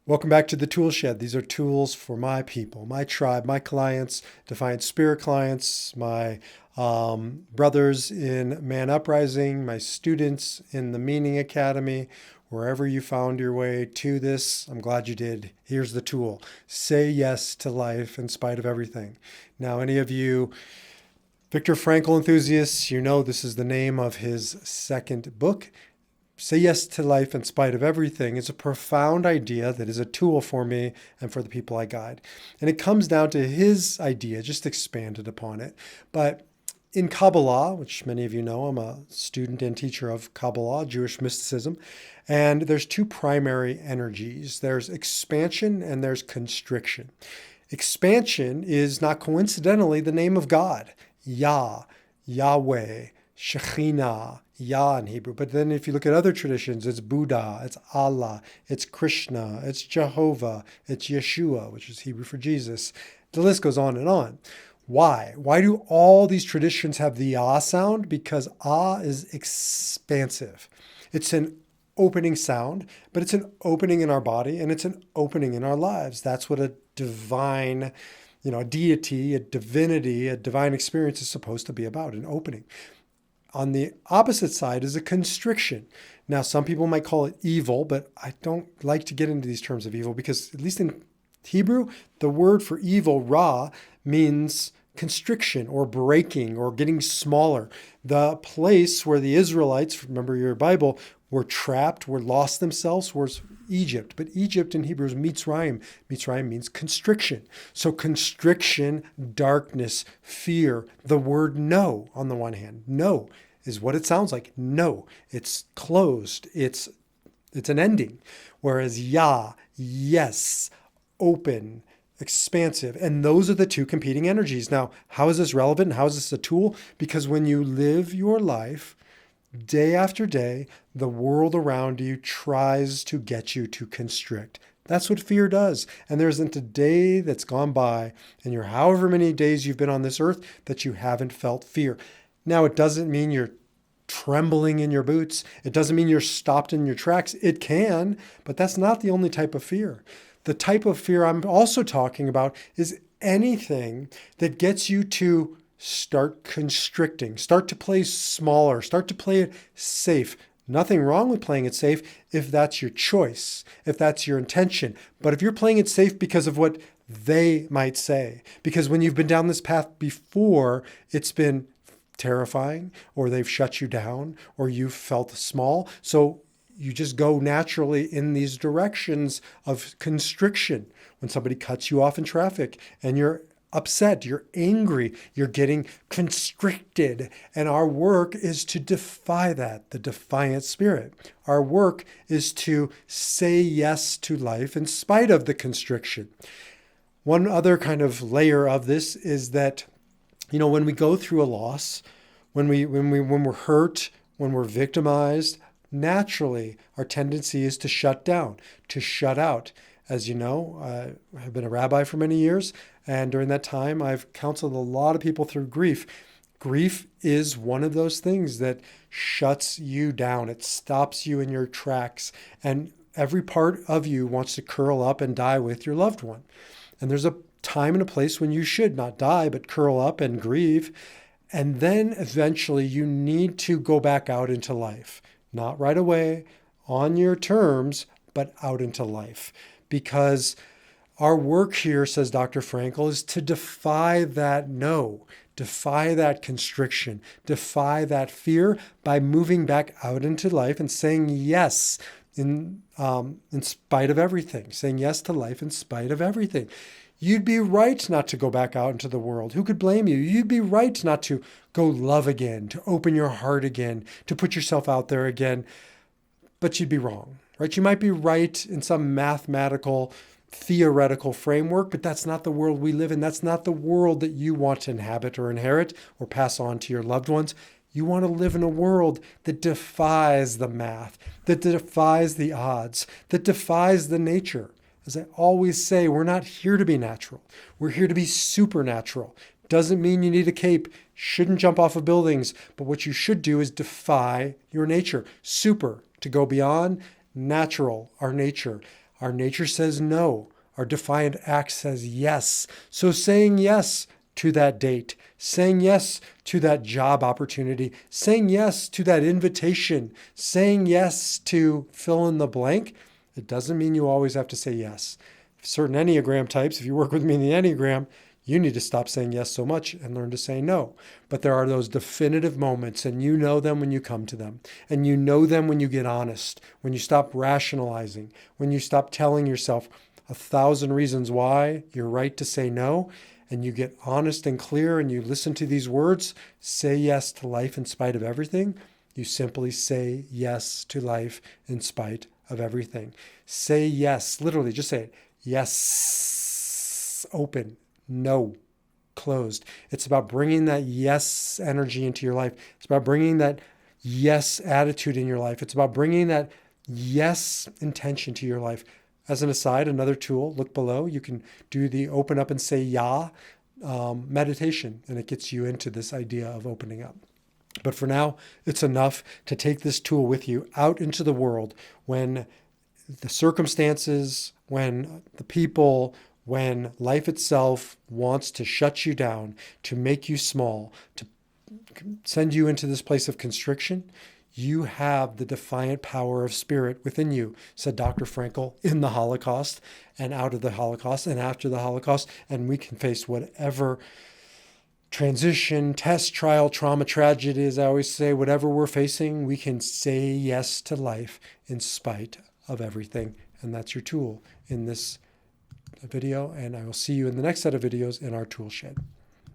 Welcome back to the Tool Shed. These are tools for my people, my tribe, my clients, Defiant Spirit clients, my brothers in Man Uprising, my students in the Meaning Academy. Wherever you found your way to this, I'm glad you did. Here's the tool. Say yes to life in spite of everything. Now, any of you Viktor Frankl enthusiasts, you know this is the name of his second book. Say yes to life in spite of everything is a profound idea that is a tool for me and for the people I guide. And it comes down to his idea, just expanded upon it. But in Kabbalah, which many of you know, I'm a student and teacher of Kabbalah, Jewish mysticism, and there's two primary energies. There's expansion and there's constriction. Expansion is not coincidentally the name of God, Yah, Yahweh, Shekhinah, Yah in Hebrew. But then if you look at other traditions, it's Buddha, it's Allah, it's Krishna, it's Jehovah, it's Yeshua, which is Hebrew for Jesus. The list goes on and on. Why? Why do all these traditions have the Ah sound? Because Ah is expansive. It's an opening sound, but it's an opening in our body and it's an opening in our lives. That's what a divine, a deity, a divinity, a divine experience is supposed to be about, an opening. On the opposite side is a constriction. Now, some people might call it evil, but I don't like to get into these terms of evil because, at least in Hebrew, the word for evil, ra, means constriction or breaking or getting smaller. The place where the Israelites, remember your Bible, were trapped, were lost themselves, was Egypt. But Egypt in Hebrew is Mitzrayim. Mitzrayim means constriction. So constriction, darkness, fear. The word no, on the one hand, no is what it sounds like. No, it's closed. It's an ending. Whereas Yah, yes, open, expansive. And those are the two competing energies. Now, how is this relevant? How is this a tool? Because when you live your life, day after day, the world around you tries to get you to constrict. That's what fear does. And there isn't a day that's gone by in your however many days you've been on this earth that you haven't felt fear. Now, it doesn't mean you're trembling in your boots. It doesn't mean you're stopped in your tracks. It can, but that's not the only type of fear. The type of fear I'm also talking about is anything that gets you to start constricting, start to play smaller, start to play it safe. Nothing wrong with playing it safe if that's your choice, if that's your intention. But if you're playing it safe because of what they might say, because when you've been down this path before, it's been terrifying, or they've shut you down, or you've felt small. So you just go naturally in these directions of constriction. When somebody cuts you off in traffic and you're upset, you're angry, you're getting constricted. And our work is to defy that, the defiant spirit. Our work is to say yes to life in spite of the constriction. One other kind of layer of this is that, when we go through a loss, when we're hurt, when we're victimized, naturally our tendency is to shut down, to shut out. As you know, I have been a rabbi for many years, and during that time, I've counseled a lot of people through grief. Grief is one of those things that shuts you down. It stops you in your tracks, and every part of you wants to curl up and die with your loved one. And there's a time and a place when you should not die, but curl up and grieve. And then eventually you need to go back out into life. Not right away, on your terms, but out into life. Because our work here, says Dr. Frankl, is to defy that no, defy that constriction, defy that fear by moving back out into life and saying yes in spite of everything, saying yes to life in spite of everything. You'd be right not to go back out into the world. Who could blame you? You'd be right not to go love again, to open your heart again, to put yourself out there again. But you'd be wrong, right? You might be right in some mathematical, theoretical framework, but that's not the world we live in. That's not the world that you want to inhabit or inherit or pass on to your loved ones. You want to live in a world that defies the math, that defies the odds, that defies the nature. As I always say, we're not here to be natural. We're here to be supernatural. Doesn't mean you need a cape, shouldn't jump off of buildings, but what you should do is defy your nature. Super, to go beyond, natural, our nature. Our nature says no. Our defiant act says yes. So saying yes to that date, saying yes to that job opportunity, saying yes to that invitation, saying yes to fill in the blank, it doesn't mean you always have to say yes. Certain Enneagram types, if you work with me in the Enneagram, you need to stop saying yes so much and learn to say no. But there are those definitive moments, and you know them when you come to them. And you know them when you get honest, when you stop rationalizing, when you stop telling yourself 1,000 reasons why you're right to say no, and you get honest and clear and you listen to these words, say yes to life in spite of everything. You simply say yes to life in spite of everything. Say yes, literally, just say it. Yes, open. No, closed. It's about bringing that yes energy into your life. It's about bringing that yes attitude in your life. It's about bringing that yes intention to your life. As an aside, another tool, look below. You can do the open up and say ya meditation, and it gets you into this idea of opening up. But for now, it's enough to take this tool with you out into the world when the circumstances, when the people, when life itself wants to shut you down, to make you small, to send you into this place of constriction. You have the defiant power of spirit within you, said Dr. Frankl, in the Holocaust and out of the Holocaust and after the Holocaust. And we can face whatever transition, test, trial, trauma, tragedy, as I always say, whatever we're facing, we can say yes to life in spite of everything. And that's your tool in this video. And I will see you in the next set of videos in our tool shed.